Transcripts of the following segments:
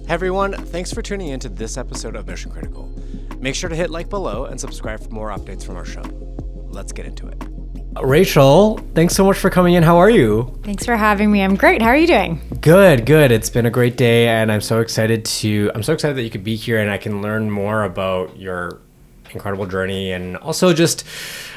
Hey everyone, thanks for tuning in to this episode of Mission Critical. Make sure to hit like below and subscribe for more updates from our show. Let's get into it. Rachel, thanks so much for coming in. How are you? Thanks for having me. I'm great. How are you doing? Good. It's been a great day, and I'm so excited that you could be here and I can learn more about your incredible journey, and also just,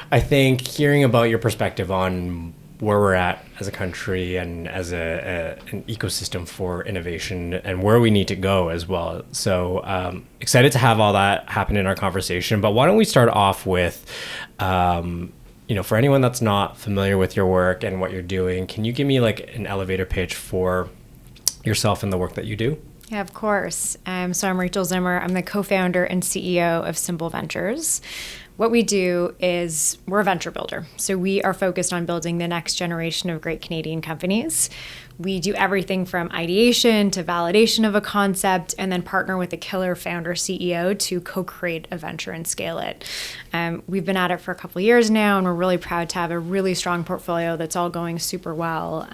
I think, hearing about your perspective on where we're at as a country and as an ecosystem for innovation and where we need to go as well. So excited to have all that happen in our conversation. But why don't we start off with, for anyone that's not familiar with your work and what you're doing, can you give me like an elevator pitch for yourself and the work that you do? Yeah, of course. So I'm Rachel Zimmer. I'm the co-founder and CEO of Simple Ventures. What we do is we're a venture builder. So we are focused on building the next generation of great Canadian companies. We do everything from ideation to validation of a concept, and then partner with a killer founder CEO to co-create a venture and scale it. We've been at it for a couple of years now, and we're really proud to have a really strong portfolio that's all going super well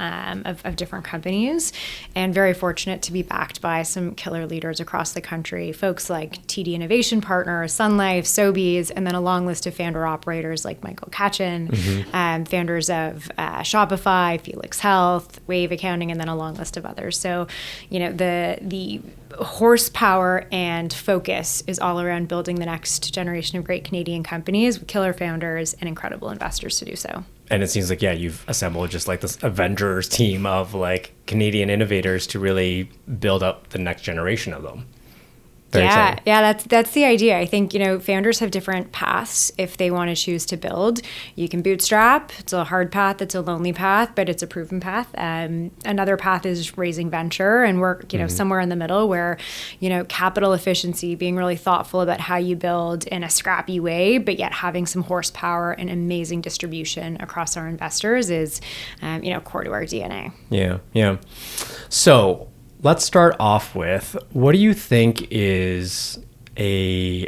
of different companies, and very fortunate to be backed by some killer leaders across the country, folks like TD Innovation Partners, Sun Life, Sobeys, and then a long list of founder operators like Michael Katchen, founders of Shopify, Felix Health, Wave Accounting, and then a long list of others. So, the horsepower and focus is all around building the next generation of great Canadian companies with killer founders and incredible investors to do so. And it seems like, you've assembled just like this Avengers team of like Canadian innovators to really build up the next generation of them. Yeah, that's the idea. I think, founders have different paths if they want to choose to build. You can bootstrap. It's a hard path. It's a lonely path, but it's a proven path. Another path is raising venture and work, somewhere in the middle where, capital efficiency, being really thoughtful about how you build in a scrappy way, but yet having some horsepower and amazing distribution across our investors is, core to our DNA. Yeah. So let's start off with, what do you think is a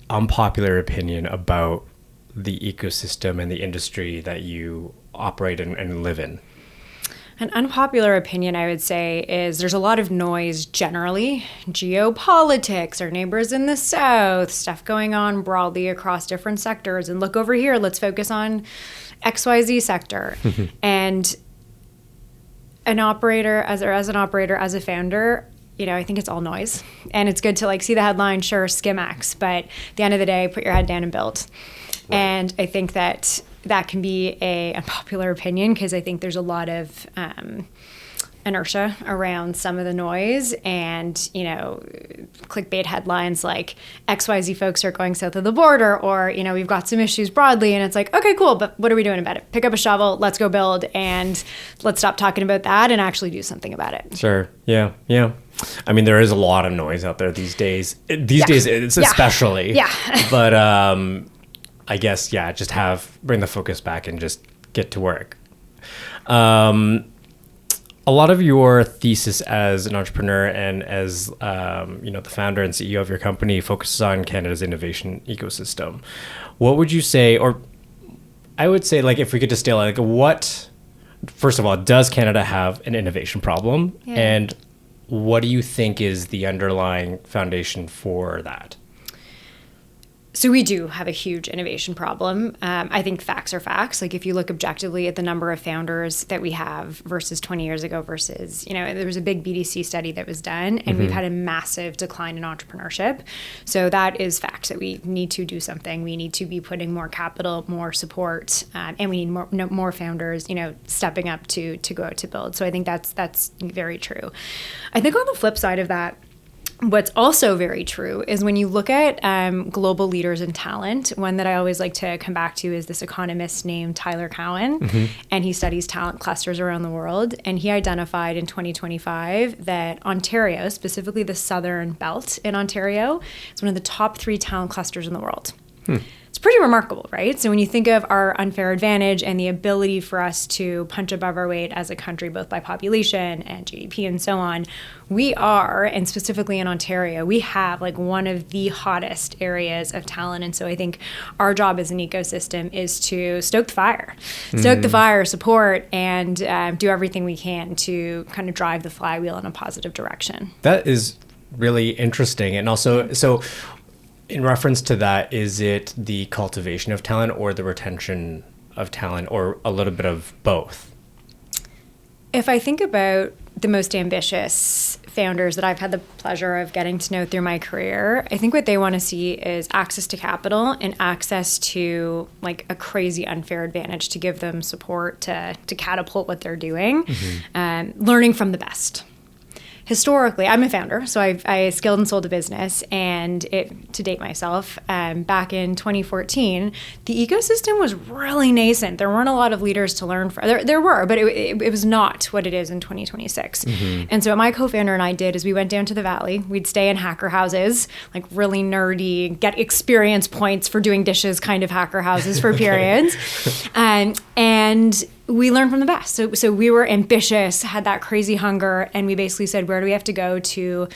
unpopular opinion about the ecosystem and the industry that you operate and live in? An unpopular opinion, I would say, is there's a lot of noise generally. Geopolitics, our neighbors in the south, stuff going on broadly across different sectors. And look over here, let's focus on XYZ sector. And as a founder, I think it's all noise, and it's good to see the headline, sure, skim X, but at the end of the day, put your head down and build. Right. And I think that can be a unpopular opinion because I think there's a lot of inertia around some of the noise, and clickbait headlines like XYZ folks are going south of the border, or we've got some issues broadly, and it's like, okay, cool, but what are we doing about it? Pick up a shovel, let's go build, and let's stop talking about that and actually do something about it. Sure. Yeah. I mean, there is a lot of noise out there these days. It's especially. Yeah. But I guess, just bring the focus back and just get to work. A lot of your thesis as an entrepreneur and as the founder and CEO of your company focuses on Canada's innovation ecosystem. What would you say, or I would say, if we could distill it, what, first of all, does Canada have an innovation problem? Yeah. And what do you think is the underlying foundation for that? So we do have a huge innovation problem. I think facts are facts. If you look objectively at the number of founders that we have versus 20 years ago versus, there was a big BDC study that was done, and we've had a massive decline in entrepreneurship. So that is fact that we need to do something. We need to be putting more capital, more support, and we need more founders, stepping up to go out to build. So I think that's very true. I think on the flip side of that, what's also very true is when you look at global leaders in talent, one that I always like to come back to is this economist named Tyler Cowen, and he studies talent clusters around the world. And he identified in 2025 that Ontario, specifically the southern belt in Ontario, is one of the top 3 talent clusters in the world. It's it's pretty remarkable, right? So when you think of our unfair advantage and the ability for us to punch above our weight as a country, both by population and GDP and so on, we are, and specifically in Ontario, we have like one of the hottest areas of talent. And so I think our job as an ecosystem is to stoke the fire, support, and do everything we can to kind of drive the flywheel in a positive direction. That is really interesting. And also, so in reference to that, is it the cultivation of talent or the retention of talent, or a little bit of both? If I think about the most ambitious founders that I've had the pleasure of getting to know through my career, I think what they want to see is access to capital and access to like a crazy unfair advantage to give them support to catapult what they're doing, learning from the best. Historically, I'm a founder, so I scaled and sold a business, and to date myself, back in 2014, the ecosystem was really nascent. There weren't a lot of leaders to learn from. There were, but it was not what it is in 2026. And so what my co-founder and I did is we went down to the Valley. We'd stay in hacker houses, like really nerdy, get experience points for doing dishes kind of hacker houses for periods. And we learned from the best. So we were ambitious, had that crazy hunger, and we basically said, where do we have to go to,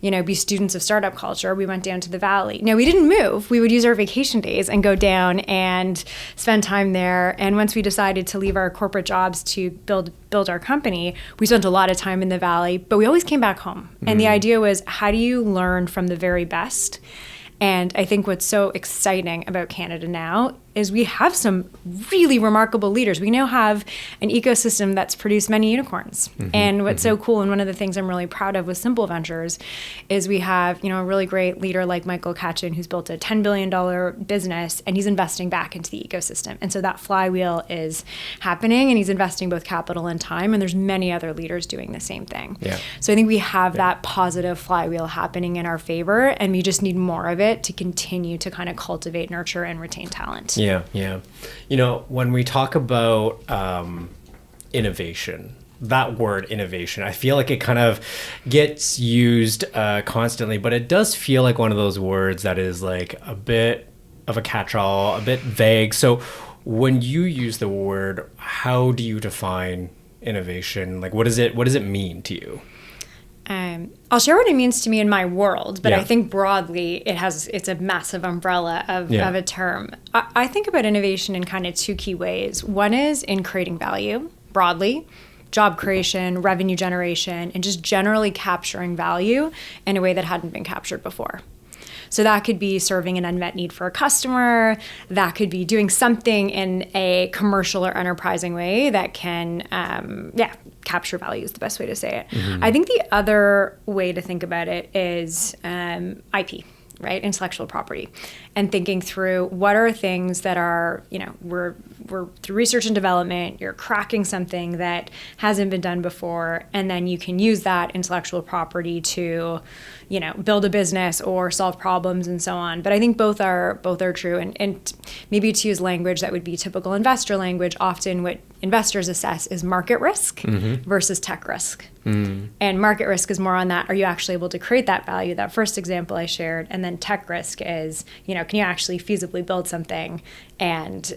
be students of startup culture? We went down to the Valley. Now, we didn't move. We would use our vacation days and go down and spend time there. And once we decided to leave our corporate jobs to build our company, we spent a lot of time in the Valley, but we always came back home. And the idea was, how do you learn from the very best? And I think what's so exciting about Canada now is we have some really remarkable leaders. We now have an ecosystem that's produced many unicorns. And what's so cool, and one of the things I'm really proud of with Simple Ventures, is we have a really great leader like Michael Katchen, who's built a $10 billion business, and he's investing back into the ecosystem. And so that flywheel is happening, and he's investing both capital and time, and there's many other leaders doing the same thing. Yeah. So I think we have that positive flywheel happening in our favor, and we just need more of it to continue to kind of cultivate, nurture, and retain talent. Yeah. When we talk about innovation, that word innovation, I feel like it kind of gets used constantly, but it does feel like one of those words that is like a bit of a catch-all, a bit vague. So when you use the word, how do you define innovation? Like, what does it mean to you? I'll share what it means to me in my world, but I think broadly it's a massive umbrella of a term. I think about innovation in kind of two key ways. One is in creating value broadly, job creation, revenue generation, and just generally capturing value in a way that hadn't been captured before. So that could be serving an unmet need for a customer. That could be doing something in a commercial or enterprising way that can, capture value is the best way to say it. I think the other way to think about it is IP, right? Intellectual property. And thinking through what are things that are, we're through research and development, you're cracking something that hasn't been done before, and then you can use that intellectual property to, build a business or solve problems and so on. But I think both are true. And maybe to use language that would be typical investor language, often what investors assess is market risk versus tech risk. And market risk is more on that, are you actually able to create that value, that first example I shared? And then tech risk is, can you actually feasibly build something and,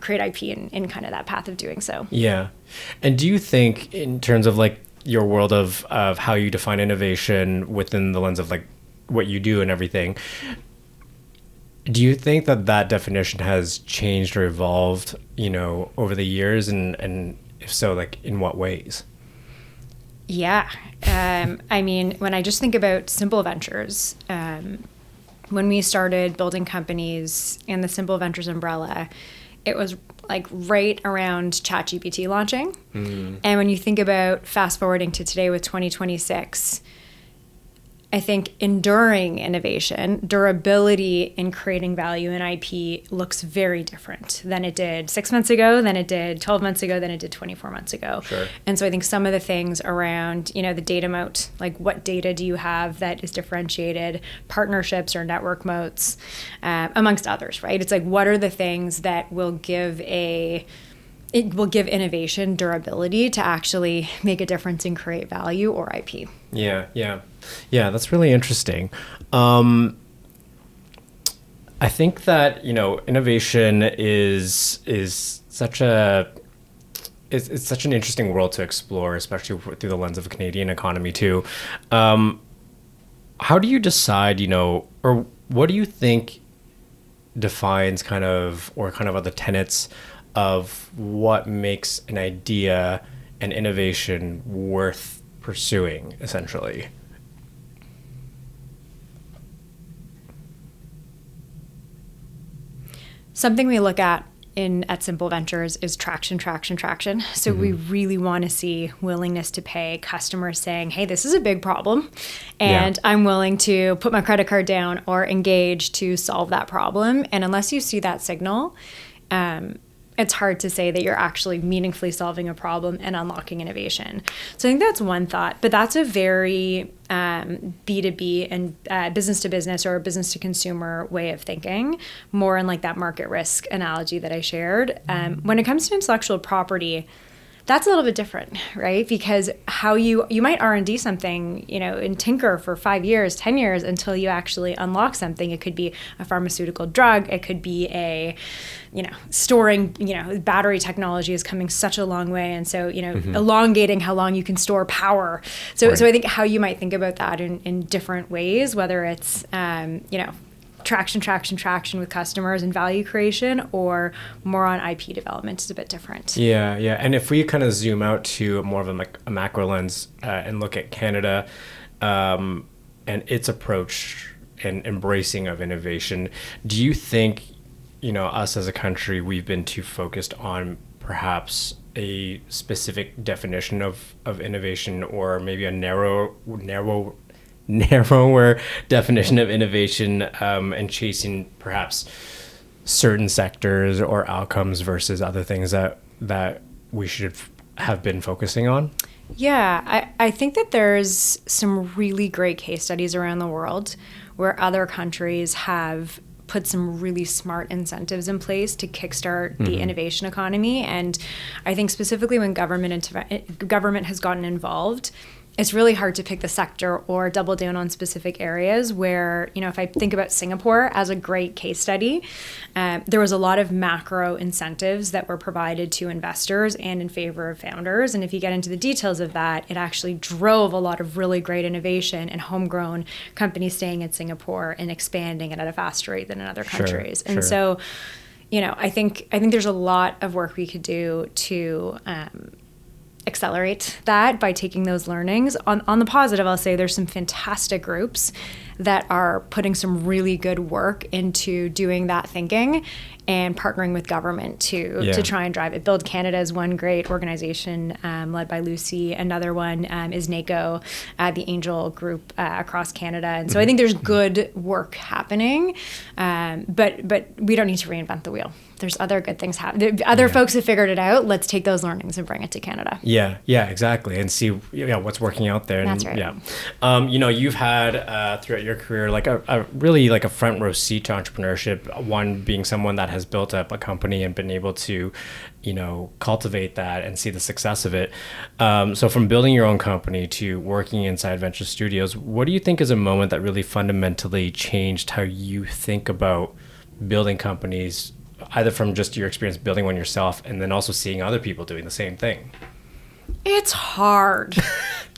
create IP in kind of that path of doing so? Yeah. And do you think in terms of like your world of how you define innovation within the lens of like what you do and everything, do you think that definition has changed or evolved, over the years? And if so, like in what ways? Yeah. When I just think about Simple Ventures, when we started building companies in the Simple Ventures umbrella, it was like right around ChatGPT launching. And when you think about fast forwarding to today with 2026, I think enduring innovation, durability in creating value in IP looks very different than it did 6 months ago, than it did 12 months ago, than it did 24 months ago. Sure. And so I think some of the things around, the data moat, like what data do you have that is differentiated, partnerships or network moats, amongst others, right? It's like, what are the things that will give innovation durability to actually make a difference and create value or IP. Yeah, that's really interesting. I think that, innovation is such a it's such an interesting world to explore, especially through the lens of the Canadian economy too. How do you decide, or what do you think defines kind of are the tenets of what makes an idea and innovation worth pursuing, essentially? Something we look at at Simple Ventures is traction. So we really want to see willingness to pay, customers saying, hey, this is a big problem, and I'm willing to put my credit card down or engage to solve that problem. And unless you see that signal, it's hard to say that you're actually meaningfully solving a problem and unlocking innovation. So I think that's one thought, but that's a very B2B and business to business or business to consumer way of thinking, more in like that market risk analogy that I shared. When it comes to intellectual property, that's a little bit different, right? Because how you might R&D something, and tinker for 5 years, 10 years until you actually unlock something. It could be a pharmaceutical drug. It could be storing, battery technology is coming such a long way. And so, elongating how long you can store power. So I think how you might think about that in different ways, whether it's, traction with customers and value creation, or more on IP development is a bit different. Yeah. And if we kind of zoom out to more of a macro lens and look at Canada and its approach and embracing of innovation, do you think, us as a country, we've been too focused on perhaps a specific definition of innovation, or maybe a narrower definition of innovation, and chasing perhaps certain sectors or outcomes versus other things that we should have been focusing on? Yeah, I think that there's some really great case studies around the world where other countries have put some really smart incentives in place to kickstart the innovation economy. And I think specifically when government has gotten involved, it's really hard to pick the sector or double down on specific areas where, if I think about Singapore as a great case study, there was a lot of macro incentives that were provided to investors and in favor of founders. And if you get into the details of that, it actually drove a lot of really great innovation and homegrown companies staying in Singapore and expanding it at a faster rate than in other countries. And so, I think there's a lot of work we could do to accelerate that by taking those learnings. On the positive, I'll say there's some fantastic groups that are putting some really good work into doing that thinking and partnering with government to try and drive it. Build Canada is one great organization led by Lucy. Another one is NACO, the Angel Group across Canada. And so I think there's good work happening, but we don't need to reinvent the wheel. There's other good things happening. Other folks have figured it out. Let's take those learnings and bring it to Canada. Yeah, exactly. And see what's working out there. That's right. Yeah. You've had throughout your career like a really like a front row seat to entrepreneurship. One being someone that has built up a company and been able to, cultivate that and see the success of it. So from building your own company to working inside Venture Studios, what do you think is a moment that really fundamentally changed how you think about building companies, either from just your experience building one yourself and then also seeing other people doing the same thing? It's hard.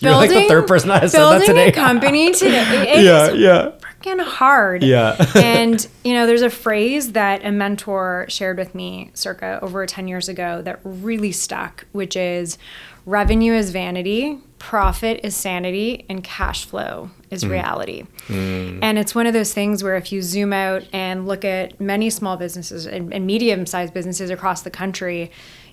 You're like the third person that has said that today. Building a company today. Yeah. Freaking hard. Yeah. And, there's a phrase that a mentor shared with me circa over 10 years ago that really stuck, which is revenue is vanity, profit is sanity, and cash flow is reality. And it's one of those things where if you zoom out and look at many small businesses and medium-sized businesses across the country,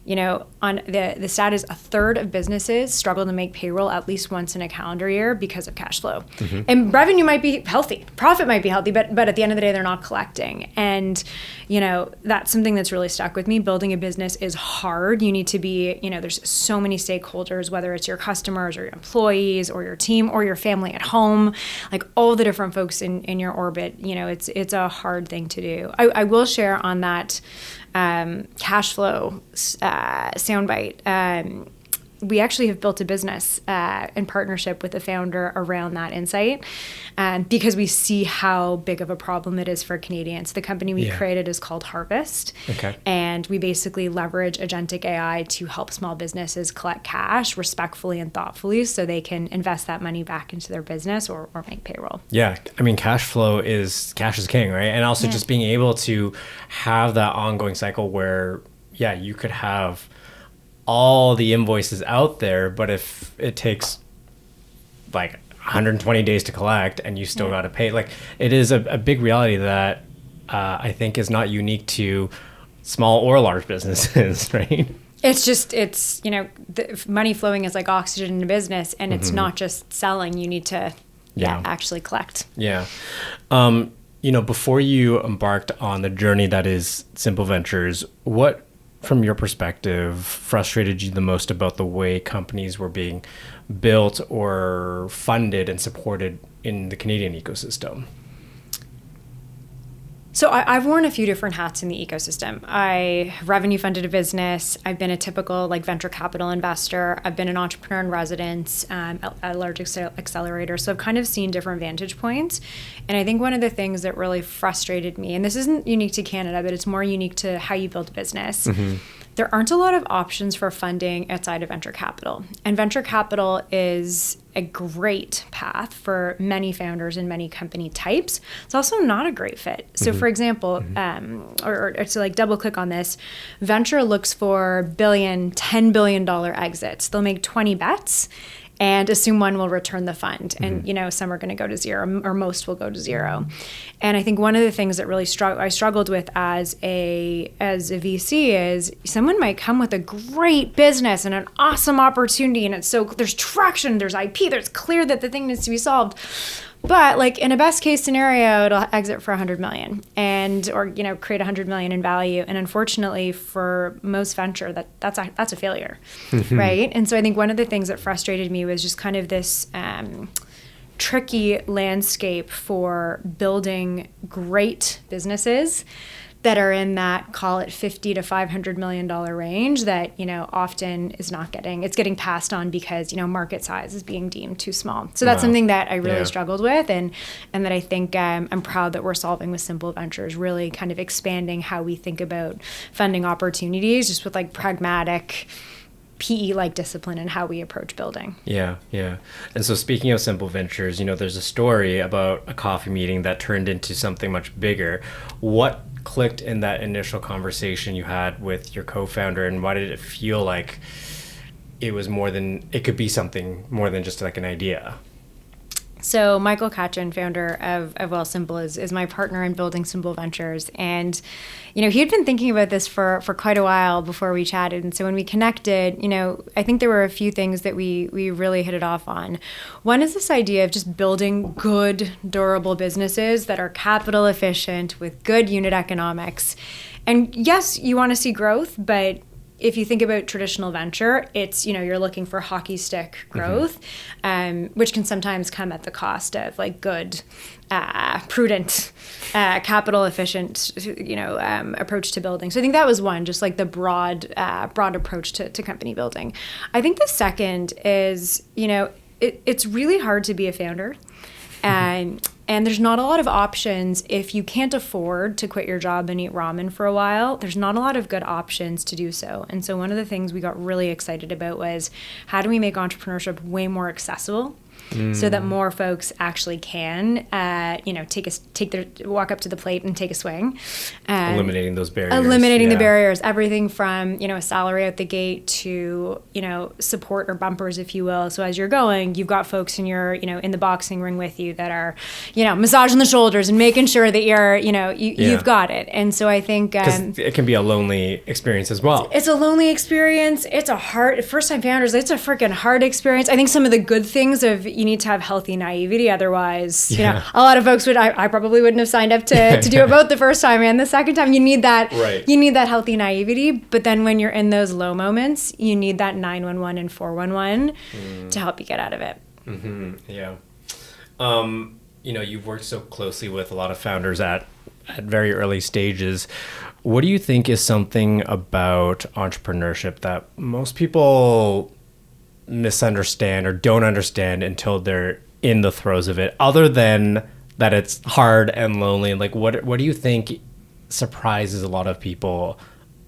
on the stat is a third of businesses struggle to make payroll at least once in a calendar year because of cash flow. And revenue might be healthy, profit might be healthy, but at the end of the day, they're not collecting. And, that's something that's really stuck with me. Building a business is hard. You need to be, there's so many stakeholders, whether it's your customers or your employees or your team or your family at home, like all the different folks in your orbit, it's a hard thing to do. I will share on that cash flow soundbite. we actually have built a business in partnership with the founder around that insight, because we see how big of a problem it is for Canadians. The company we created is called Harvest, and we basically leverage agentic AI to help small businesses collect cash respectfully and thoughtfully so they can invest that money back into their business or make payroll. Yeah, I mean, cash is king, right? And also just being able to have that ongoing cycle where, you could have all the invoices out there, but if it takes like 120 days to collect and you still got to pay, like, it is a big reality that I think is not unique to small or large businesses, right? It's the money flowing is like oxygen in a business, and it's not just selling. You need to actually collect. Yeah. Before you embarked on the journey that is Simple Ventures, what, from your perspective, frustrated you the most about the way companies were being built or funded and supported in the Canadian ecosystem? So I've worn a few different hats in the ecosystem. I revenue funded a business. I've been a typical venture capital investor. I've been an entrepreneur in residence at a large accelerator. So I've kind of seen different vantage points. And I think one of the things that really frustrated me, and this isn't unique to Canada, but it's more unique to how you build a business. There aren't a lot of options for funding outside of venture capital. And venture capital is a great path for many founders and many company types. It's also not a great fit. So for example, or to double click on this, venture looks for $10 billion exits. They'll make 20 bets and assume one will return the fund. And, some are going to go to zero, or most will go to zero. And I think one of the things that really I struggled with as a VC is someone might come with a great business and an awesome opportunity, and there's traction, there's IP, there's clear that the thing needs to be solved. But in a best case scenario, it'll exit for $100 million or create $100 million in value. And unfortunately for most venture, that's a failure, right? And so I think one of the things that frustrated me was just kind of this tricky landscape for building great businesses that are in that, call it $50 to $500 million range that, often is not getting passed on because, market size is being deemed too small. So that's something that I really struggled with and that I think I'm proud that we're solving with Simple Ventures, really kind of expanding how we think about funding opportunities just with pragmatic PE-like discipline in how we approach building. Yeah. And so speaking of Simple Ventures, there's a story about a coffee meeting that turned into something much bigger. What clicked in that initial conversation you had with your co-founder, and why did it feel like it could be something more than just an idea? So Michael Katchen, founder of Well Simple, is my partner in building Simple Ventures. And, he had been thinking about this for quite a while before we chatted. And so when we connected, I think there were a few things that we really hit it off on. One is this idea of just building good, durable businesses that are capital efficient with good unit economics. And yes, you want to see growth, but if you think about traditional venture, it's, you're looking for hockey stick growth, which can sometimes come at the cost of good, prudent, capital efficient, approach to building. So I think that was one, just the broad approach to company building. I think the second is, it's really hard to be a founder. And there's not a lot of options if you can't afford to quit your job and eat ramen for a while. There's not a lot of good options to do so. And so one of the things we got really excited about was how do we make entrepreneurship way more accessible so that more folks actually can, walk up to the plate and take a swing. Eliminating those barriers. The barriers, everything from, a salary out the gate to, support or bumpers, if you will. So as you're going, you've got folks in your, in the boxing ring with you that are, massaging the shoulders and making sure that you're, you've got it. And so I think... Because it can be a lonely experience as well. It's a lonely experience. It's a hard, first-time founders, it's a freaking hard experience. I think some of the good things of you need to have healthy naivety. Otherwise, a lot of folks I probably wouldn't have signed up to do it both the first time and the second time. You need that, you need that healthy naivety. But then when you're in those low moments, you need that 911 and 411 to help you get out of it. Yeah. You've worked so closely with a lot of founders at very early stages. What do you think is something about entrepreneurship that most people misunderstand or don't understand until they're in the throes of it, other than that it's hard and lonely? Like, what do you think surprises a lot of people,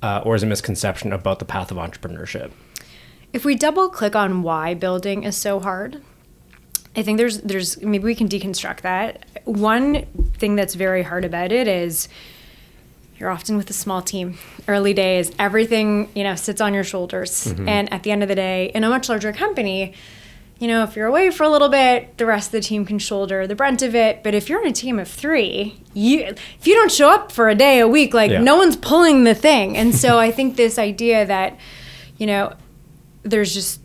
or is a misconception about the path of entrepreneurship? If we double click on why building is so hard, I think there's maybe we can deconstruct that. One thing that's very hard about it is you're often with a small team. Early days, everything, sits on your shoulders. Mm-hmm. And at the end of the day, in a much larger company, if you're away for a little bit, the rest of the team can shoulder the brunt of it. But if you're in a team of 3, if you don't show up for a day, a week, no one's pulling the thing. And so I think this idea that, there's just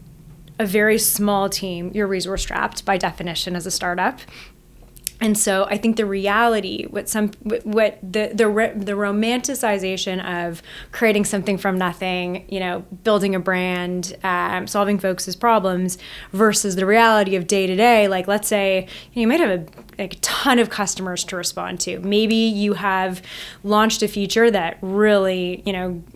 a very small team, you're resource strapped by definition as a startup. And so I think the reality, the romanticization of creating something from nothing, building a brand, solving folks' problems, versus the reality of day to day. Like, let's say you might have a ton of customers to respond to. Maybe you have launched a feature that really,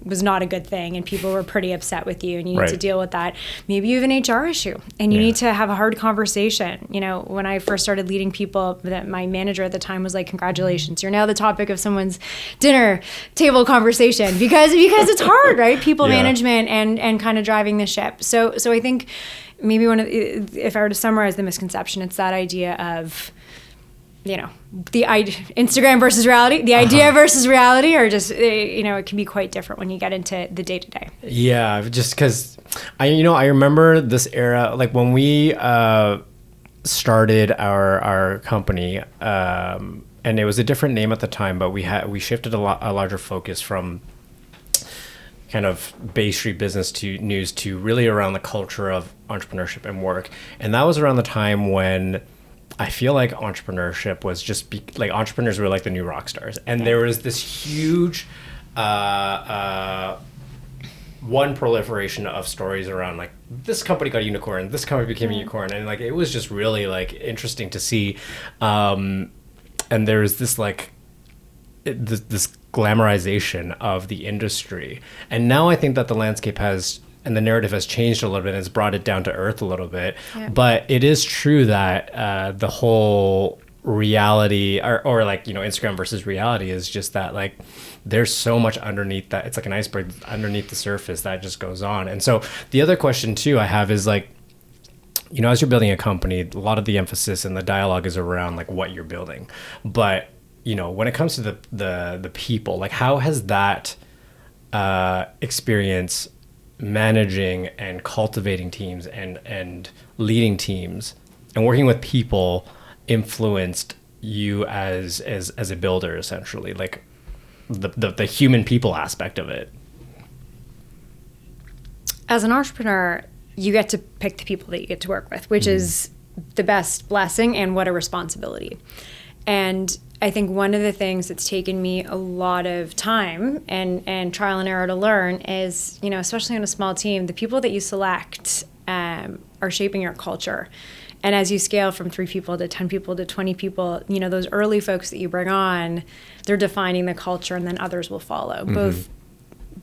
was not a good thing, and people were pretty upset with you, and you need to deal with that. Maybe you have an HR issue, and you need to have a hard conversation. When I first started leading people, my manager at the time was like, "Congratulations, you're now the topic of someone's dinner table conversation," because it's hard, right? People management and kind of driving the ship. So I think maybe if I were to summarize the misconception, it's that idea of Instagram versus reality, the idea versus reality, or just it can be quite different when you get into the day to day. Yeah, just because I remember this era, like when we started our company, and it was a different name at the time, but we shifted a larger focus from kind of Bay Street business to news to really around the culture of entrepreneurship and work. And that was around the time when I feel like entrepreneurship was just like entrepreneurs were like the new rock stars, and there was this huge one proliferation of stories around like this company got a unicorn, this company became a unicorn, and like it was just really like interesting to see. And there's this like this glamorization of the industry, and now I think that the landscape has and the narrative has changed a little bit and has brought it down to earth a little bit. Yeah. But it is true that the whole reality or like Instagram versus reality is just that like there's so much underneath that. It's like an iceberg underneath the surface that just goes on. And so the other question too I have is like, as you're building a company, a lot of the emphasis and the dialogue is around like what you're building. But when it comes to the people, like how has that experience managing and cultivating teams and leading teams and working with people influenced you as a builder, essentially, like the human people aspect of it? As an entrepreneur, you get to pick the people that you get to work with, which is the best blessing, and what a responsibility. And I think one of the things that's taken me a lot of time and trial and error to learn is, especially on a small team, the people that you select are shaping your culture. And as you scale from 3 people to 10 people to 20 people, those early folks that you bring on, they're defining the culture, and then others will follow, both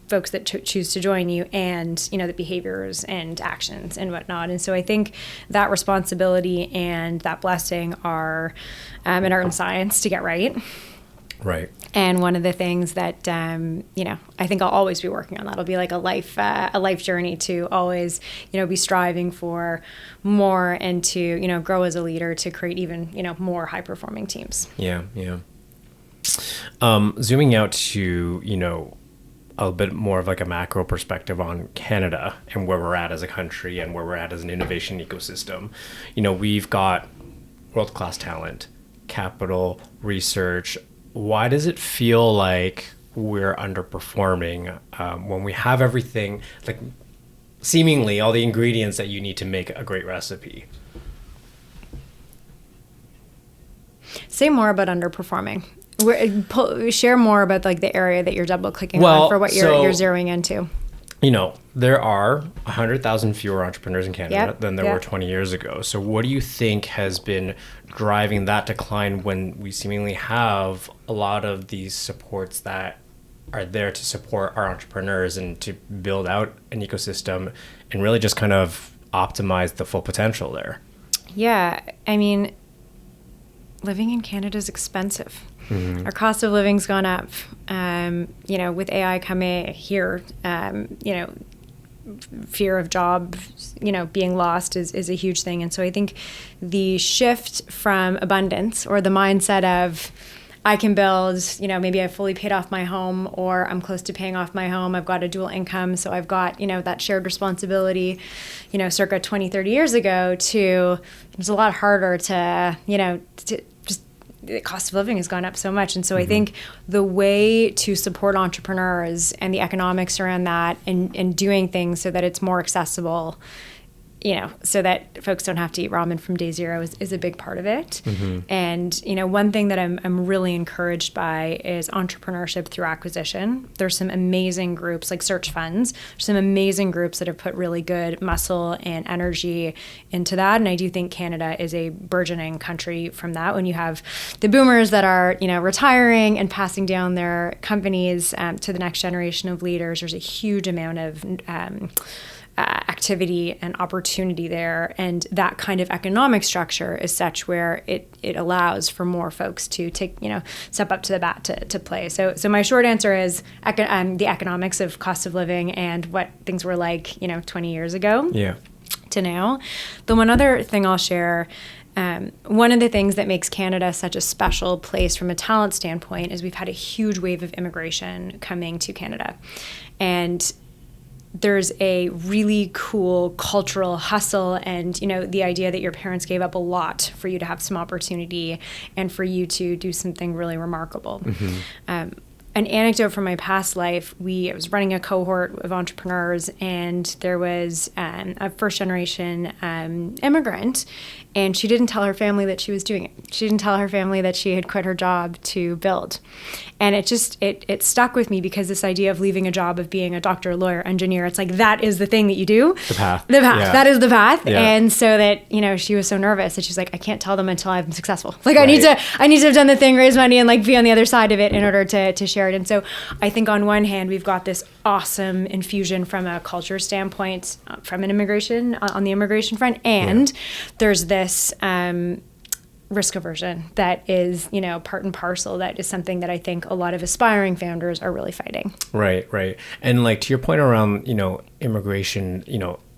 folks that choose to join you and, the behaviors and actions and whatnot. And so I think that responsibility and that blessing are an art and science to get right. Right. And one of the things that, I think I'll always be working on, that'll be like a life journey to always, be striving for more and to, grow as a leader to create even, more high performing teams. Yeah. Yeah. Zooming out to, a bit more of like a macro perspective on Canada and where we're at as a country and where we're at as an innovation ecosystem. We've got world-class talent, capital, research. Why does it feel like we're underperforming when we have everything, like seemingly all the ingredients that you need to make a great recipe? Say more about underperforming. Share more about like the area that you're double clicking on for what you're zeroing into. There are 100,000 fewer entrepreneurs in Canada than there were 20 years ago. So what do you think has been driving that decline when we seemingly have a lot of these supports that are there to support our entrepreneurs and to build out an ecosystem and really just kind of optimize the full potential there? Yeah, I mean, living in Canada is expensive. Our cost of living's gone up. With AI coming here, fear of job, being lost is a huge thing. And so I think the shift from abundance, or the mindset of I can build, maybe I fully paid off my home, or I'm close to paying off my home. I've got a dual income. So I've got, that shared responsibility, circa 20, 30 years ago, to it's a lot harder to the cost of living has gone up so much. And so I think the way to support entrepreneurs and the economics around that, and doing things so that it's more accessible, so that folks don't have to eat ramen from day zero is a big part of it. And, one thing that I'm really encouraged by is entrepreneurship through acquisition. There's some amazing groups like search funds. There's some amazing groups that have put really good muscle and energy into that. And I do think Canada is a burgeoning country from that. When you have the boomers that are, retiring and passing down their companies to the next generation of leaders, there's a huge amount of activity and opportunity there, and that kind of economic structure is such where it allows for more folks to take step up to the bat to play. So my short answer is the economics of cost of living and what things were like 20 years ago to now. The one other thing I'll share, one of the things that makes Canada such a special place from a talent standpoint is we've had a huge wave of immigration coming to Canada, and there's a really cool cultural hustle, and the idea that your parents gave up a lot for you to have some opportunity and for you to do something really remarkable. An anecdote from my past life, I was running a cohort of entrepreneurs, and there was a first generation immigrant, and she didn't tell her family that she was doing it. She didn't tell her family that she had quit her job to build. And it stuck with me, because this idea of leaving a job, of being a doctor, lawyer, engineer, it's like, that is the thing that you do. The path. Yeah. That is the path. Yeah. And so that, she was so nervous that she's like, I can't tell them until I'm successful. Like, right. I need to have done the thing, raise money, and like be on the other side of it in order to share it. And so I think on one hand, we've got this awesome infusion from a culture standpoint, from an immigration, on the immigration front. And there's this risk aversion that is, part and parcel. That is something that I think a lot of aspiring founders are really fighting. Right. And like, to your point around, immigration,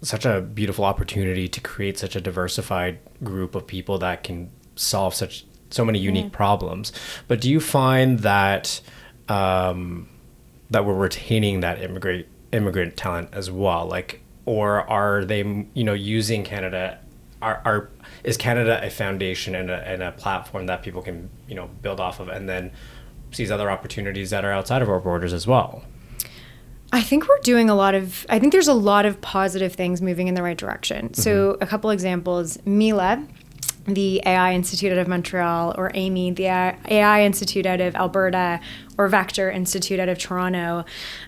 such a beautiful opportunity to create such a diversified group of people that can solve so many unique problems. But do you find that that we're retaining that immigrant talent as well? Like, or are they, using Canada? Is Canada a foundation and a platform that people can, build off of, and then seize other opportunities that are outside of our borders as well? I think there's a lot of positive things moving in the right direction. So a couple examples: Mila, the AI Institute out of Montreal, or Amy, the AI Institute out of Alberta, or Vector Institute out of Toronto.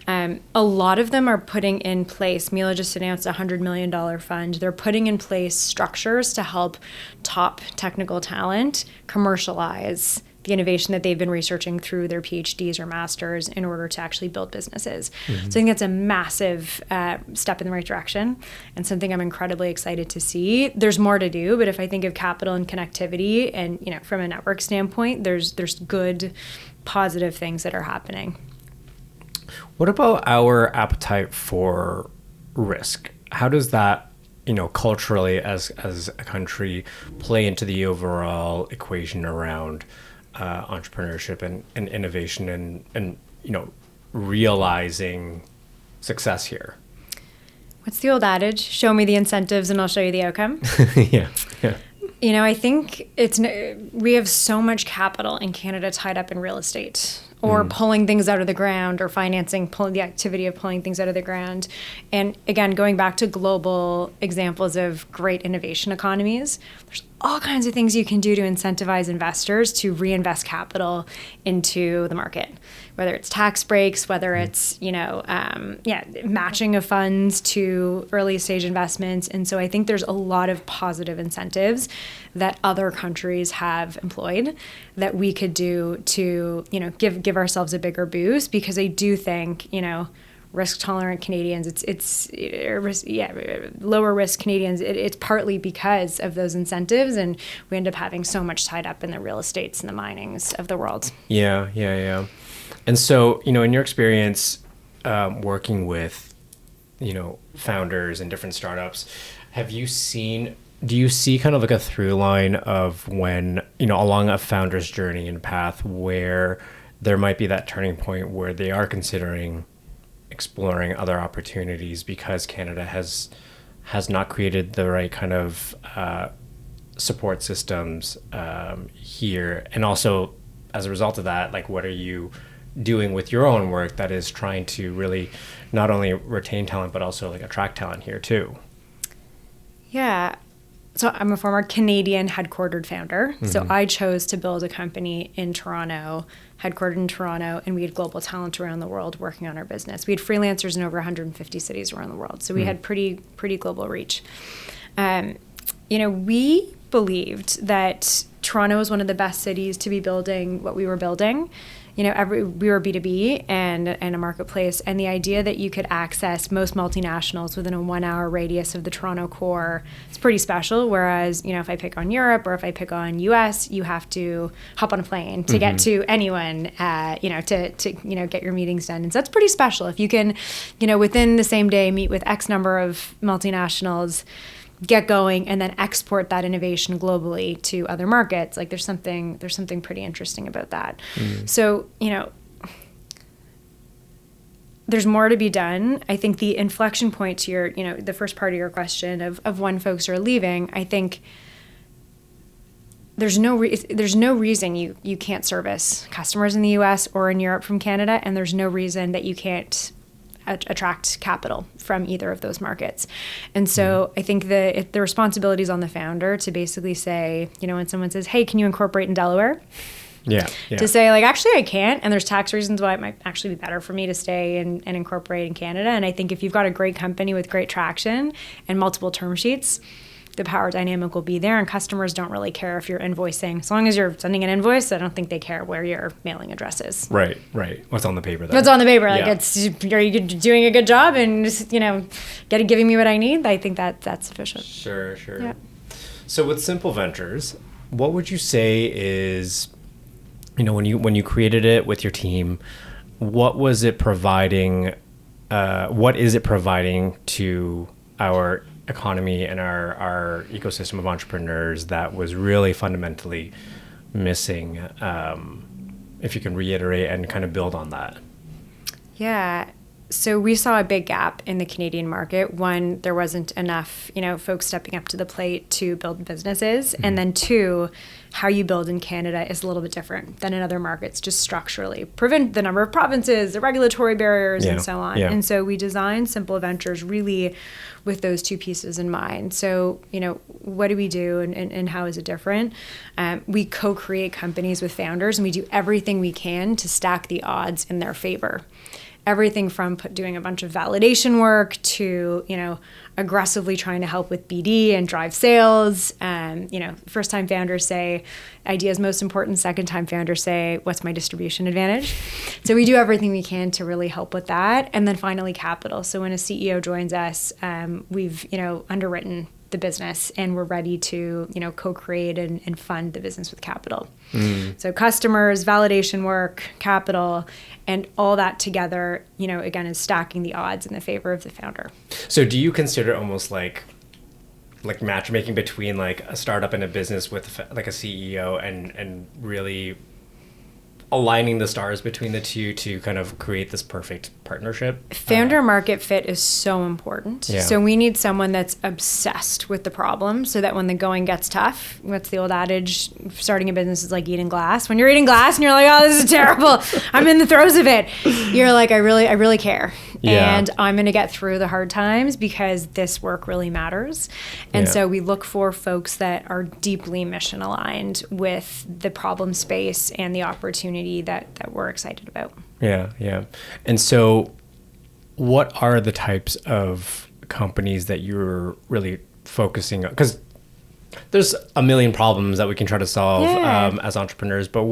A lot of them are putting in place, Mila just announced a $100 million fund. They're putting in place structures to help top technical talent commercialize the innovation that they've been researching through their PhDs or masters in order to actually build businesses. So I think that's a massive step in the right direction, and something I'm incredibly excited to see. There's more to do, but if I think of capital and connectivity and, from a network standpoint, there's good, positive things that are happening. What about our appetite for risk? How does that, culturally as a country play into the overall equation around entrepreneurship and innovation and realizing success here? What's the old adage? Show me the incentives and I'll show you the outcome. Yeah. I think we have so much capital in Canada tied up in real estate, or pulling things out of the ground, or pulling the activity of pulling things out of the ground. And again, going back to global examples of great innovation economies, there's all kinds of things you can do to incentivize investors to reinvest capital into the market, whether it's tax breaks, whether it's, matching of funds to early stage investments. And so I think there's a lot of positive incentives that other countries have employed that we could do to, give ourselves a bigger boost, because I do think, risk tolerant Canadians, lower risk Canadians, it's partly because of those incentives, and we end up having so much tied up in the real estates and the minings of the world. Yeah. And so, in your experience working with, founders and different startups, do you see kind of like a through line of when, along a founder's journey and path where there might be that turning point where they are considering exploring other opportunities because Canada has not created the right kind of support systems here? And also, as a result of that, like, what are you doing with your own work that is trying to really not only retain talent, but also like attract talent here too? Yeah. So I'm a former Canadian headquartered founder. Mm-hmm. So I chose to build a company in Toronto, headquartered in Toronto, and we had global talent around the world working on our business. We had freelancers in over 150 cities around the world. So we had pretty global reach. We believed that Toronto was one of the best cities to be building what we were building. We were B2B and a marketplace, and the idea that you could access most multinationals within a 1 hour radius of the Toronto core is pretty special. Whereas, if I pick on Europe or if I pick on US, you have to hop on a plane to get to anyone, to get your meetings done. And so that's pretty special. If you can, within the same day meet with X number of multinationals, get going, and then export that innovation globally to other markets. Like there's something pretty interesting about that. So, there's more to be done. I think the inflection point to your, the first part of your question of when folks are leaving, I think there's no reason you can't service customers in the US or in Europe from Canada, and there's no reason that you can't attract capital from either of those markets. And so I think the responsibility is on the founder to basically say, when someone says, hey, can you incorporate in Delaware? Yeah. To say, like, actually I can't, and there's tax reasons why it might actually be better for me to stay and incorporate in Canada. And I think if you've got a great company with great traction and multiple term sheets, the power dynamic will be there, and customers don't really care if you're invoicing. As long as you're sending an invoice, I don't think they care where your mailing address is. Right. What's on the paper there? What's on the paper? Like, are you doing a good job and just, giving me what I need? I think that's sufficient. Sure. Yeah. So with Simple Ventures, what would you say is, when you created it with your team, what was it providing? What is it providing to our economy and our ecosystem of entrepreneurs that was really fundamentally missing? If you can reiterate and kind of build on that. Yeah. So we saw a big gap in the Canadian market. One, there wasn't enough, folks stepping up to the plate to build businesses. Mm-hmm. And then two, how you build in Canada is a little bit different than in other markets, just structurally. Prevent the number of provinces, the regulatory barriers, and so on. Yeah. And so we designed Simple Ventures really with those two pieces in mind. So, what do we do and how is it different? We co-create companies with founders, and we do everything we can to stack the odds in their favor. Everything from doing a bunch of validation work to, aggressively trying to help with BD and drive sales. First-time founders say, idea is most important. Second-time founders say, what's my distribution advantage? So we do everything we can to really help with that. And then finally, capital. So when a CEO joins us, we've, underwritten the business, and we're ready to, co-create and fund the business with capital. So customers, validation work, capital, and all that together, again, is stacking the odds in the favor of the founder. So do you consider almost like matchmaking between like a startup and a business with like a CEO and really aligning the stars between the two to kind of create this perfect partnership? Founder market fit is so important. Yeah. So we need someone that's obsessed with the problem so that when the going gets tough, what's the old adage, starting a business is like eating glass. When you're eating glass and you're like, oh, this is terrible, I'm in the throes of it, you're like, I really care. Yeah. And I'm going to get through the hard times because this work really matters. And so we look for folks that are deeply mission aligned with the problem space and the opportunity that we're excited about. Yeah. And so what are the types of companies that you're really focusing on? Because there's a million problems that we can try to solve as entrepreneurs, but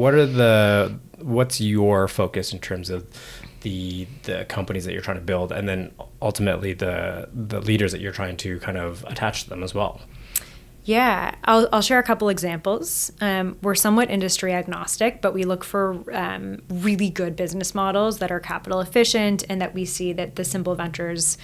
what's your focus in terms of the companies that you're trying to build, and then ultimately the leaders that you're trying to kind of attach to them as well? Yeah, I'll share a couple examples. We're somewhat industry agnostic, but we look for really good business models that are capital efficient and that we see that the Simple Ventures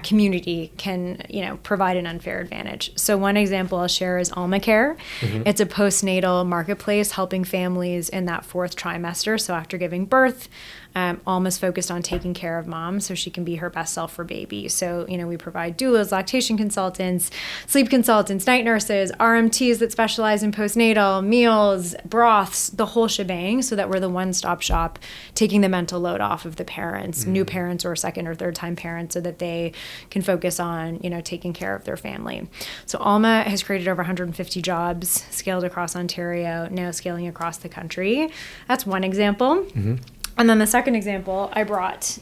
community can, provide an unfair advantage. So one example I'll share is Alma Care. Mm-hmm. It's a postnatal marketplace helping families in that fourth trimester. So after giving birth, Alma's focused on taking care of mom so she can be her best self for baby. So, we provide doulas, lactation consultants, sleep consultants, night nurses, RMTs that specialize in postnatal, meals, broths, the whole shebang, so that we're the one-stop shop, taking the mental load off of the parents, new parents or second or third time parents, so that they can focus on, taking care of their family. So Alma has created over 150 jobs, scaled across Ontario, now scaling across the country. That's one example. Mm-hmm. And then the second example I brought,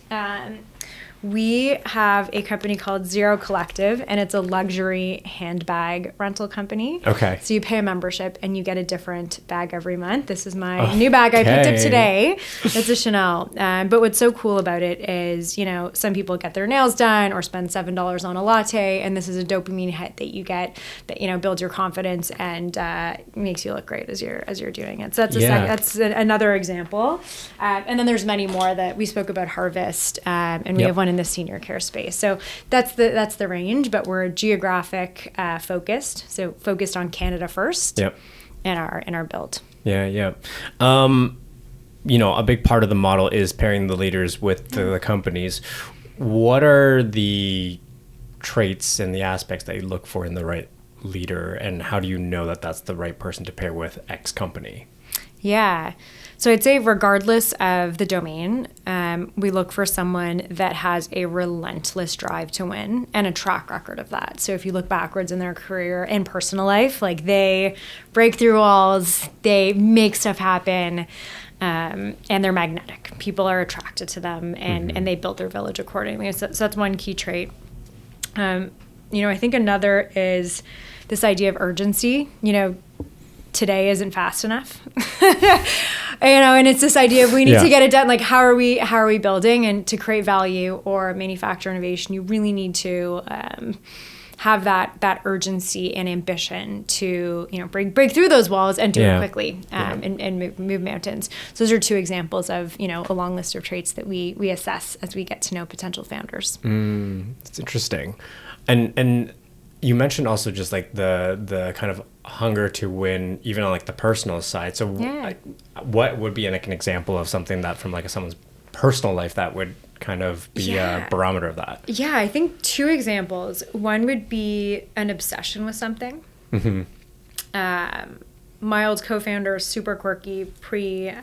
we have a company called Zero Collective, and it's a luxury handbag rental company. Okay. So you pay a membership and you get a different bag every month. This is my new bag I picked up today. It's a Chanel. But what's so cool about it is, some people get their nails done or spend $7 on a latte, and this is a dopamine hit that you get that, builds your confidence and makes you look great as you're doing it. So that's another example. And then there's many more that we spoke about Harvest, and we have one in the senior care space. So that's the range, but we're geographic focused. So focused on Canada first. Yep. in our build. Yeah. A big part of the model is pairing the leaders with the companies. What are the traits and the aspects that you look for in the right leader, and how do you know that that's the right person to pair with X company? Yeah. So I'd say regardless of the domain, we look for someone that has a relentless drive to win and a track record of that. So if you look backwards in their career and personal life, like they break through walls, they make stuff happen, and they're magnetic. People are attracted to them, and they build their village accordingly. So that's one key trait. I think another is this idea of urgency. Today isn't fast enough. And it's this idea of we need to get it done. Like, how are we building? And to create value or manufacture innovation, you really need to have that urgency and ambition to break through those walls and do it quickly, and move mountains. So those are two examples of a long list of traits that we assess as we get to know potential founders. It's interesting, and you mentioned also just like the kind of hunger to win, even on like the personal side. So what would be like an example of something that from like someone's personal life that would kind of be a barometer of that? Yeah, I think two examples. One would be an obsession with something. Mm-hmm. My old co-founder, super quirky, pre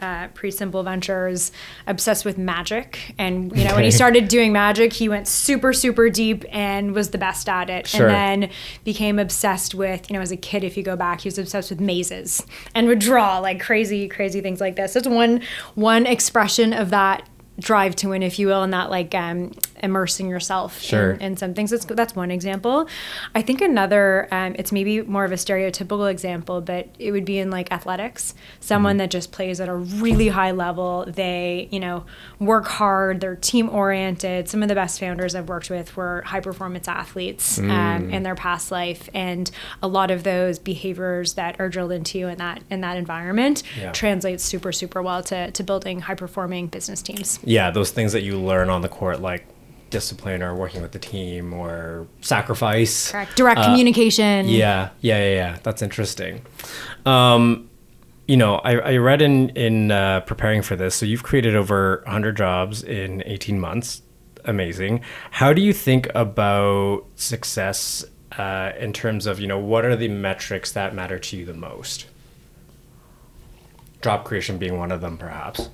Simple Ventures, obsessed with magic. And, when he started doing magic, he went super, super deep and was the best at it. Sure. And then became obsessed with, as a kid, if you go back, he was obsessed with mazes and would draw like crazy, crazy things like this. That's one expression of that drive to win, if you will, and that like immersing yourself in some things. That's one example. I think another, it's maybe more of a stereotypical example, but it would be in like athletics. Someone that just plays at a really high level. They, work hard. They're team oriented. Some of the best founders I've worked with were high performance athletes in their past life, and a lot of those behaviors that are drilled into you in that environment translates super, super well to building high performing business teams. Yeah, those things that you learn on the court, like discipline or working with the team or sacrifice. Correct. Direct communication. Yeah. That's interesting. I read in preparing for this, so you've created over 100 jobs in 18 months. Amazing. How do you think about success in terms of, what are the metrics that matter to you the most? Job creation being one of them, perhaps.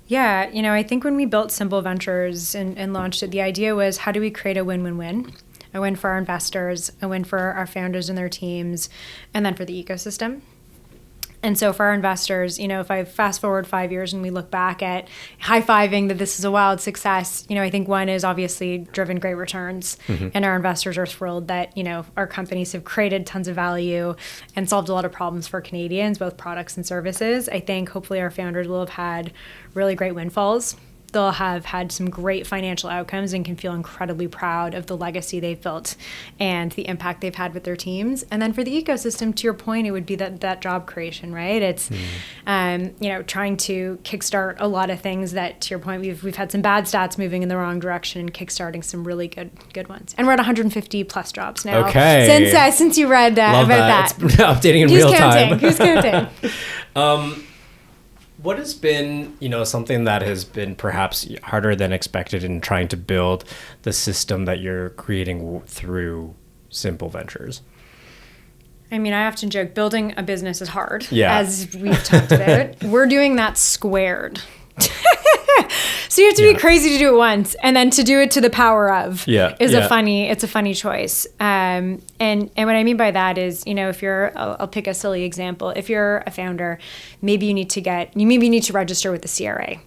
Yeah, I think when we built Simple Ventures and launched it, the idea was, how do we create a win-win-win? A win for our investors, a win for our founders and their teams, and then for the ecosystem. And so for our investors, if I fast forward 5 years and we look back at high-fiving that this is a wild success, I think one is obviously driven great returns. Mm-hmm. And our investors are thrilled that, our companies have created tons of value and solved a lot of problems for Canadians, both products and services. I think hopefully our founders will have had really great windfalls still have had some great financial outcomes and can feel incredibly proud of the legacy they've built and the impact they've had with their teams. And then for the ecosystem, to your point, it would be that job creation, right? It's, trying to kickstart a lot of things that, to your point, we've had some bad stats moving in the wrong direction and kickstarting some really good ones. And we're at 150 plus jobs now. Okay. Since you read about that. It's updating in Who's real counting? time. Who's counting? What has been, something that has been perhaps harder than expected in trying to build the system that you're creating through Simple Ventures? I mean, I often joke, building a business is hard, yeah. as we've talked about. We're doing that squared. So you have to be crazy to do it once, and then to do it to the power of is a funny choice. And what I mean by that is, if I'll pick a silly example. If you're a founder, maybe you need to register with the CRA,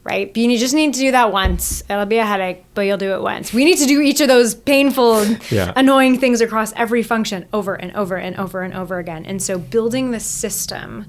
right? But you just need to do that once. It'll be a headache, but you'll do it once. We need to do each of those painful, annoying things across every function over and over and over and over again. And so building the system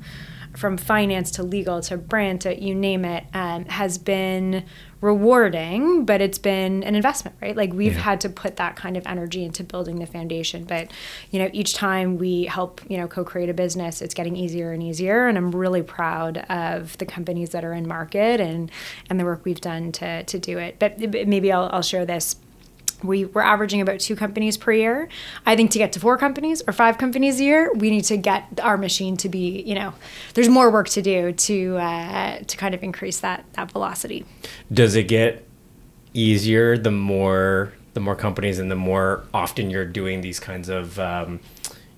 from finance to legal to brand to you name it, has been rewarding, but it's been an investment, right? Like we've had to put that kind of energy into building the foundation. But, each time we help, co-create a business, it's getting easier and easier. And I'm really proud of the companies that are in market and the work we've done to do it. But maybe I'll share this. We're averaging about 2 companies per year. I think to get to 4 companies or 5 companies a year, we need to get our machine to be, there's more work to do to kind of increase that velocity. Does it get easier the more companies and the more often you're doing these kinds of,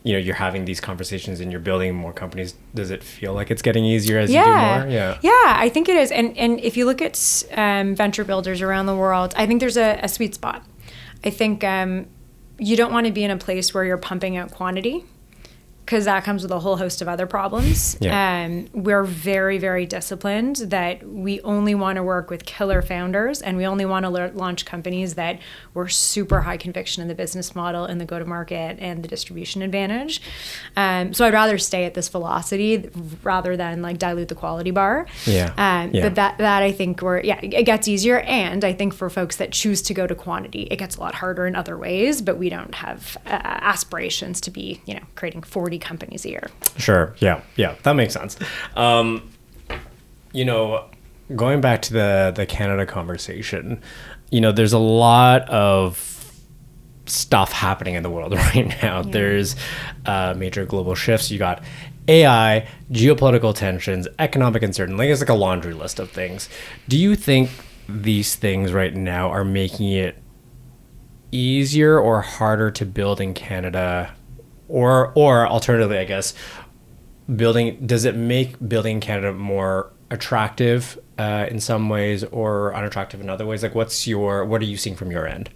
you're having these conversations and you're building more companies? Does it feel like it's getting easier as you do more? Yeah, I think it is. And if you look at venture builders around the world, I think there's a sweet spot. I think you don't want to be in a place where you're pumping out quantity, because that comes with a whole host of other problems. We're very, very disciplined that we only want to work with killer founders, and we only want to launch companies that were super high conviction in the business model and the go-to-market and the distribution advantage. So I'd rather stay at this velocity rather than dilute the quality bar. But that I think it gets easier. And I think for folks that choose to go to quantity, it gets a lot harder in other ways, but we don't have aspirations to be, creating 40 companies a year. Sure. Yeah. That makes sense. Going back to the Canada conversation, there's a lot of stuff happening in the world right now. There's major global shifts. You got AI, geopolitical tensions, economic uncertainty. It's like a laundry list of things. Do you think these things right now are making it easier or harder to build in Canada? Or alternatively, I guess, does it make building in Canada more attractive in some ways or unattractive in other ways? What are you seeing from your end?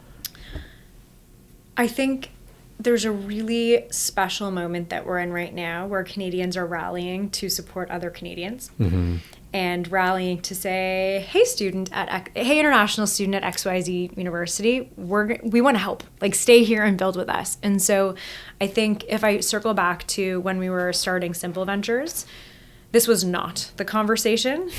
I think there's a really special moment that we're in right now where Canadians are rallying to support other Canadians. Mm-hmm. And rallying to say, hey, international student at XYZ University, we want to help. Stay here and build with us. And so I think if I circle back to when we were starting Simple Ventures, this was not the conversation.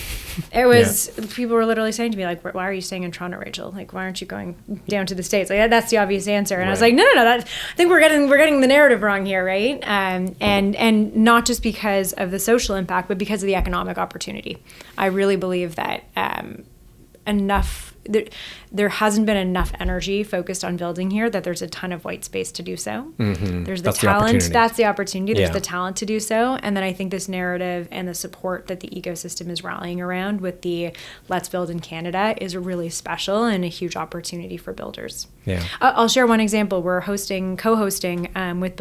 It was, people were literally saying to me, why are you staying in Toronto, Rachel? Why aren't you going down to the States? That's the obvious answer. And I was like, no, I think we're getting the narrative wrong here, right? And not just because of the social impact, but because of the economic opportunity. I really believe that there hasn't been enough energy focused on building here, that there's a ton of white space to do so. Mm-hmm. There's the talent. That's the opportunity. There's the talent to do so. And then I think this narrative and the support that the ecosystem is rallying around with the Let's Build in Canada is really special and a huge opportunity for builders. Yeah. I'll share one example. We're co-hosting with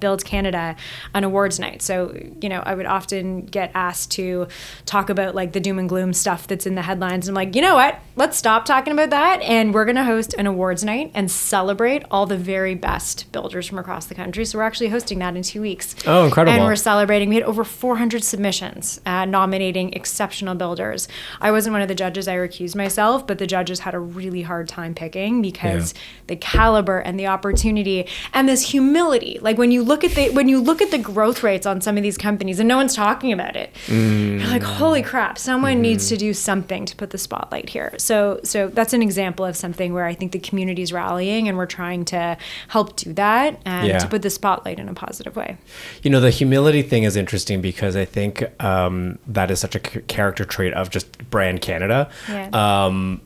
Build Canada an awards night. So, I would often get asked to talk about the doom and gloom stuff that's in the headlines. And I'm like, you know what? let's stop talking about that. And we're going to host an awards night and celebrate all the very best builders from across the country. So we're actually hosting that in 2 weeks. Oh, incredible. And we're celebrating. We had over 400 submissions nominating exceptional builders. I wasn't one of the judges. I recused myself, but the judges had a really hard time picking because the caliber and the opportunity and this humility. Like when you look at the growth rates on some of these companies and no one's talking about it, you're like, holy crap, someone needs to do something to put the spotlight here. So that's an example of something where I think the community is rallying and we're trying to help do that and to put the spotlight in a positive way. You know, the humility thing is interesting because I think that is such a character trait of just brand Canada. And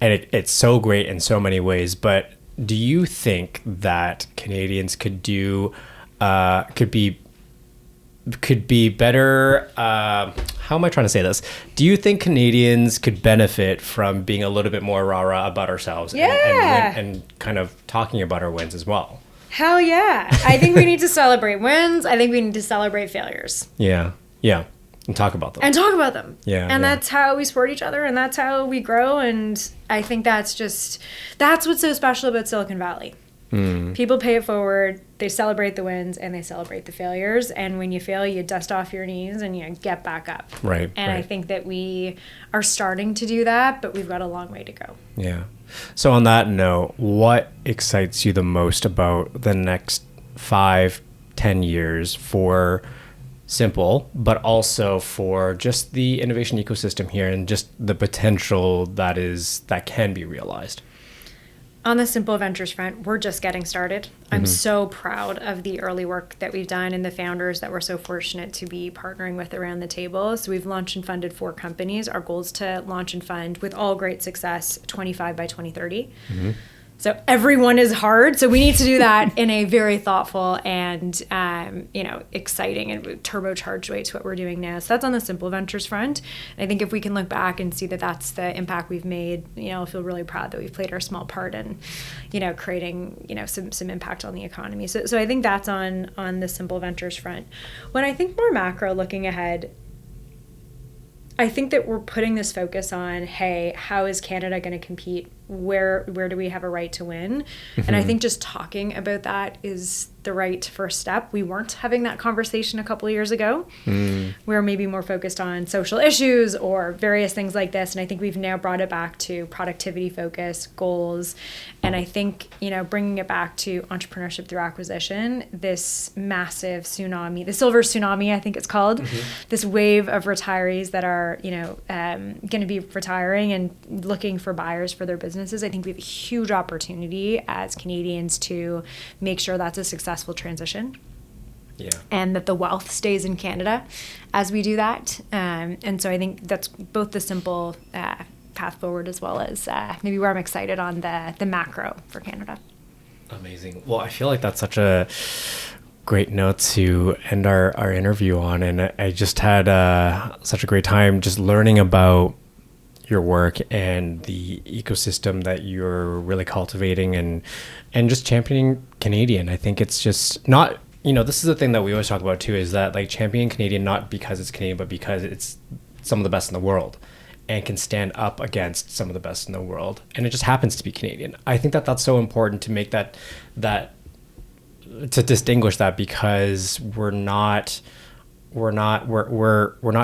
it's so great in so many ways. But do you think that Canadians could be better? How am I trying to say this? Do you think Canadians could benefit from being a little bit more rah-rah about ourselves and kind of talking about our wins as well? Hell yeah. I think we need to celebrate wins. I think we need to celebrate failures. Yeah. And talk about them. And that's how we support each other and that's how we grow. And I think that's what's so special about Silicon Valley. People pay it forward, they celebrate the wins and they celebrate the failures. And when you fail, you dust off your knees and you get back up. And I think that we are starting to do that, but we've got a long way to go. Yeah. So on that note, what excites you the most about the next 5-10 years for Simple, but also for just the innovation ecosystem here and just the potential that can be realized? On the Simple Ventures front, we're just getting started. I'm so proud of the early work that we've done and the founders that we're so fortunate to be partnering with around the table. So we've launched and funded 4 companies. Our goal is to launch and fund, with all great success, 25 by 2030. So everyone is hard. So we need to do that in a very thoughtful and exciting and turbocharged way to what we're doing now. So that's on the Simple Ventures front. And I think if we can look back and see that that's the impact we've made, I'll feel really proud that we've played our small part in, creating, some impact on the economy. So I think that's on the Simple Ventures front. When I think more macro, looking ahead, I think that we're putting this focus on, hey, how is Canada going to compete? Where do we have a right to win? And I think just talking about that is the right first step. We weren't having that conversation a couple of years ago. We were maybe more focused on social issues or various things like this. And I think we've now brought it back to productivity focus, goals. And I think, bringing it back to entrepreneurship through acquisition, this massive tsunami, the silver tsunami, I think it's called, this wave of retirees that are, going to be retiring and looking for buyers for their businesses. I think we have a huge opportunity as Canadians to make sure that's a successful transition. And that the wealth stays in Canada as we do that. And so I think that's both the simple path forward as well as maybe where I'm excited on the macro for Canada. Amazing. Well, I feel like that's such a great note to end our interview on. And I just had such a great time just learning about your work and the ecosystem that you're really cultivating and just championing Canadian. I think it's just not, this is the thing that we always talk about too, is that like championing Canadian, not because it's Canadian, but because it's some of the best in the world and can stand up against some of the best in the world. And it just happens to be Canadian. I think that that's so important to make that to distinguish that, because we're not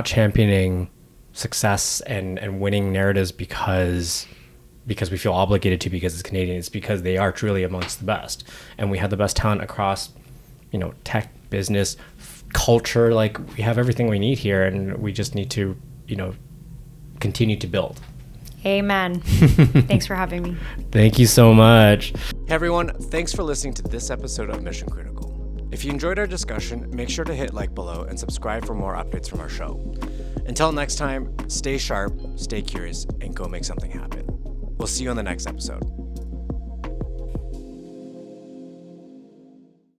championing success and winning narratives because we feel obligated to, because it's Canadian. It's because they are truly amongst the best, and we have the best talent across, tech, business, culture. Like, we have everything we need here, and we just need to, continue to build. Amen. Thanks for having me. Thank you so much. Hey everyone, thanks for listening to this episode of Mission Critical. If you enjoyed our discussion, make sure to hit like below and subscribe for more updates from our show. Until next time, stay sharp, stay curious, and go make something happen. We'll see you on the next episode.